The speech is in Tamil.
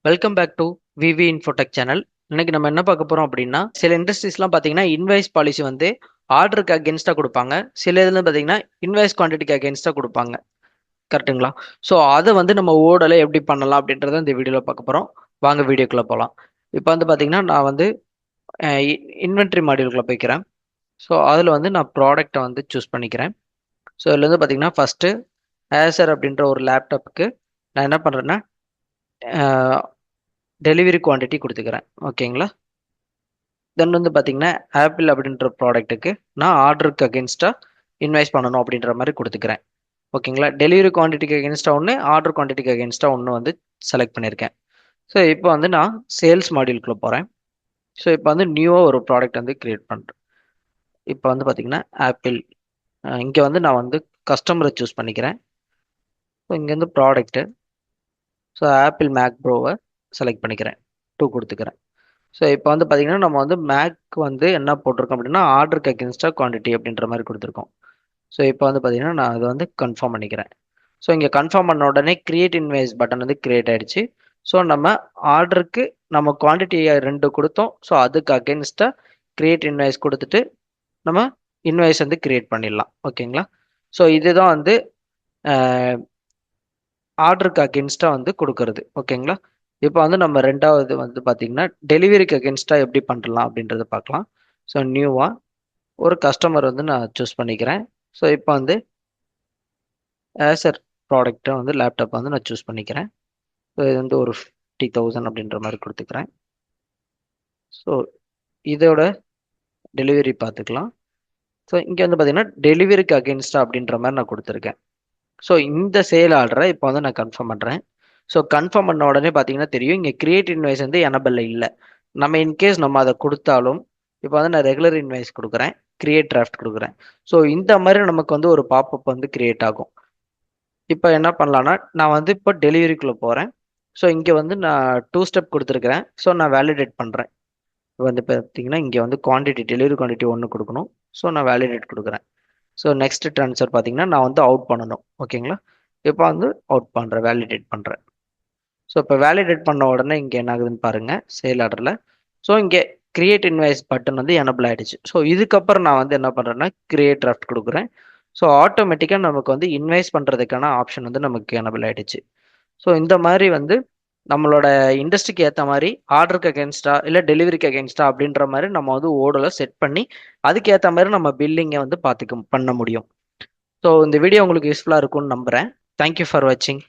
Welcome back to V V infotech channel. இன்னைக்கு நம்ம என்ன பார்க்க போறோம் அப்படின்னா, சில இண்டஸ்ட்ரீஸ்லாம் பார்த்தீங்கன்னா இன்வாய்ஸ் பாலிசி வந்து ஆர்டருக்கு அகேன்ஸ்டாக கொடுப்பாங்க. சில இதில் பார்த்தீங்கன்னா இன்வாய்ஸ் குவான்டிட்டிக்கு அகேன்ஸ்டாக கொடுப்பாங்க. கரெக்ட்டுங்களா? ஸோ அதை வந்து நம்ம ஓடலை எப்படி பண்ணலாம் அப்படின்றத இந்த வீடியோவில் பார்க்க போகிறோம். வாங்க வீடியோக்குள்ளே போகலாம். இப்போ வந்து பார்த்தீங்கன்னா நான் வந்து இன்வென்ட்ரி மாடியூலுக்குள்ளே போய்க்கிறேன். ஸோ அதில் வந்து நான் ப்ராடக்ட்டை வந்து சூஸ் பண்ணிக்கிறேன். ஸோ இதில் வந்து பார்த்தீங்கன்னா ஃபஸ்ட்டு ஏசர் அப்படின்ற ஒரு லேப்டாப்புக்கு நான் என்ன பண்ணுறேன்னா டெலிவரி குவான்டிட்டி கொடுத்துக்கிறேன். ஓகேங்களா? தென் வந்து பார்த்தீங்கன்னா ஆப்பிள் அப்படின்ற ப்ராடக்ட்டுக்கு நான் ஆர்டருக்கு அகேன்ஸ்டாக இன்வைஸ் பண்ணணும் அப்படின்ற மாதிரி கொடுத்துக்கிறேன். ஓகேங்களா? டெலிவரி குவான்டிட்டிக்கு அகேன்ஸ்டாக ஒன்று, ஆர்டர் குவான்டிட்டிக்கு அகேன்ஸ்டாக ஒன்று வந்து செலக்ட் பண்ணியிருக்கேன். ஸோ இப்போ வந்து நான் சேல்ஸ் மாடியூலுக்குள்ளே போகிறேன். ஸோ இப்போ வந்து நியூவாக ஒரு ப்ராடக்ட் வந்து கிரியேட் பண்ணுறேன். இப்போ வந்து பார்த்தீங்கன்னா ஆப்பிள், இங்கே வந்து நான் வந்து கஸ்டமரை சூஸ் பண்ணிக்கிறேன். ஸோ இங்கேருந்து ப்ராடக்ட்டு, ஸோ ஆப்பிள் மேக் ப்ரோவை செலக்ட் பண்ணிக்கிறேன். 2 கொடுத்துக்கிறேன். ஸோ இப்போ வந்து பார்த்தீங்கன்னா நம்ம வந்து மேக் வந்து என்ன போட்டிருக்கோம் அப்படின்னா ஆர்டருக்கு அகேன்ஸ்டாக குவான்டிட்டி அப்படின்ற மாதிரி கொடுத்துருக்கோம். ஸோ இப்போ வந்து பார்த்தீங்கன்னா நான் அதை வந்து கன்ஃபார்ம் பண்ணிக்கிறேன். ஸோ இங்கே கன்ஃபார்ம் பண்ண உடனே கிரியேட் இன்வாய்ஸ் பட்டன் வந்து கிரியேட் ஆயிடுச்சு. ஸோ நம்ம ஆர்டருக்கு நம்ம குவான்டிட்டியை 2 கொடுத்தோம். ஸோ அதுக்கு அகேன்ஸ்டாக கிரியேட் இன்வாய்ஸ் கொடுத்துட்டு நம்ம இன்வாய்ஸ் வந்து கிரியேட் பண்ணிடலாம். ஓகேங்களா? ஸோ இதுதான் வந்து ஆர்டருக்கு அகேன்ஸ்டாக வந்து கொடுக்கறது. ஓகேங்களா? இப்போ வந்து நம்ம ரெண்டாவது வந்து பார்த்தீங்கன்னா டெலிவரிக்கு அகேன்ஸ்டாக எப்படி பண்ணலாம் அப்படின்றத பார்க்கலாம். ஸோ நியூவாக ஒரு கஸ்டமர் வந்து நான் சூஸ் பண்ணிக்கிறேன். ஸோ இப்போ வந்து ஏசர் ப்ராடக்ட்டை வந்து லேப்டாப் வந்து நான் சூஸ் பண்ணிக்கிறேன். ஸோ இது வந்து ஒரு 50,000 அப்படின்ற மாதிரி கொடுத்துக்கிறேன். ஸோ இதோட டெலிவரி பார்த்துக்கலாம். ஸோ இங்கே வந்து பார்த்தீங்கன்னா டெலிவரிக்கு அகேன்ஸ்டாக அப்படின்ற மாதிரி நான் கொடுத்துருக்கேன். ஸோ இந்த சேல் ஆர்டரை இப்போ வந்து நான் கன்ஃபார்ம் பண்ணுறேன். ஸோ கன்ஃபார்ம் பண்ண உடனே பார்த்தீங்கன்னா தெரியும் இங்கே கிரியேட் இன்வாய்ஸ் வந்து எனபிள் இல்லை. நம்ம இன்கேஸ் நம்ம அதை கொடுத்தாலும் இப்போ வந்து நான் ரெகுலர் இன்வாய்ஸ் கொடுக்குறேன், கிரியேட் டிராஃப்ட் கொடுக்குறேன். ஸோ இந்த மாதிரி நமக்கு வந்து ஒரு பாப்அப் வந்து கிரியேட் ஆகும். இப்போ என்ன பண்ணலான்னா நான் வந்து இப்போ டெலிவரிக்குள்ளே போகிறேன். ஸோ இங்கே வந்து நான் 2 ஸ்டெப் கொடுத்துருக்குறேன். ஸோ நான் வேலிடேட் பண்ணுறேன். வந்து பார்த்தீங்கன்னா இங்கே வந்து குவான்டிட்டி டெலிவரி குவான்டிட்டி 1 கொடுக்கணும். ஸோ நான் வேலிடேட் கொடுக்குறேன். ஸோ நெக்ஸ்ட் ட்ரான்ஸ்ஃபர் பார்த்தீங்கன்னா நான் வந்து அவுட் பண்ணணும். ஓகேங்களா? இப்போ வந்து அவுட் பண்ணுறேன், வேலிடேட் பண்ணுறேன். ஸோ இப்போ வேலிடேட் பண்ண உடனே இங்கே என்ன ஆகுதுன்னு பாருங்க சேல் ஆர்டரில். ஸோ இங்கே கிரியேட் இன்வாய்ஸ் பட்டன் வந்து எனபிள் ஆயிடுச்சு. ஸோ இதுக்கப்புறம் நான் வந்து என்ன பண்ணுறேன்னா கிரியேட் டிராஃப்ட் கொடுக்குறேன். ஸோ ஆட்டோமேட்டிக்காக நமக்கு வந்து இன்வைஸ் பண்ணுறதுக்கான ஆப்ஷன் வந்து நமக்கு எனபிள் ஆயிடுச்சு. ஸோ இந்த மாதிரி வந்து நம்மளோட இண்டஸ்ட்ரிக்கு ஏற்ற மாதிரி ஆர்டருக்கு அகேன்ஸ்டா இல்லை டெலிவரிக்கு அகேன்ஸ்டா அப்படின்ற மாதிரி நம்ம வந்து ஓடலை செட் பண்ணி அதுக்கேற்ற மாதிரி நம்ம பில்லிங்கை வந்து பண்ண முடியும். ஸோ இந்த வீடியோ உங்களுக்கு யூஸ்ஃபுல்லாக இருக்கும்னு நம்புகிறேன். தேங்க்யூ ஃபார் வாட்சிங்.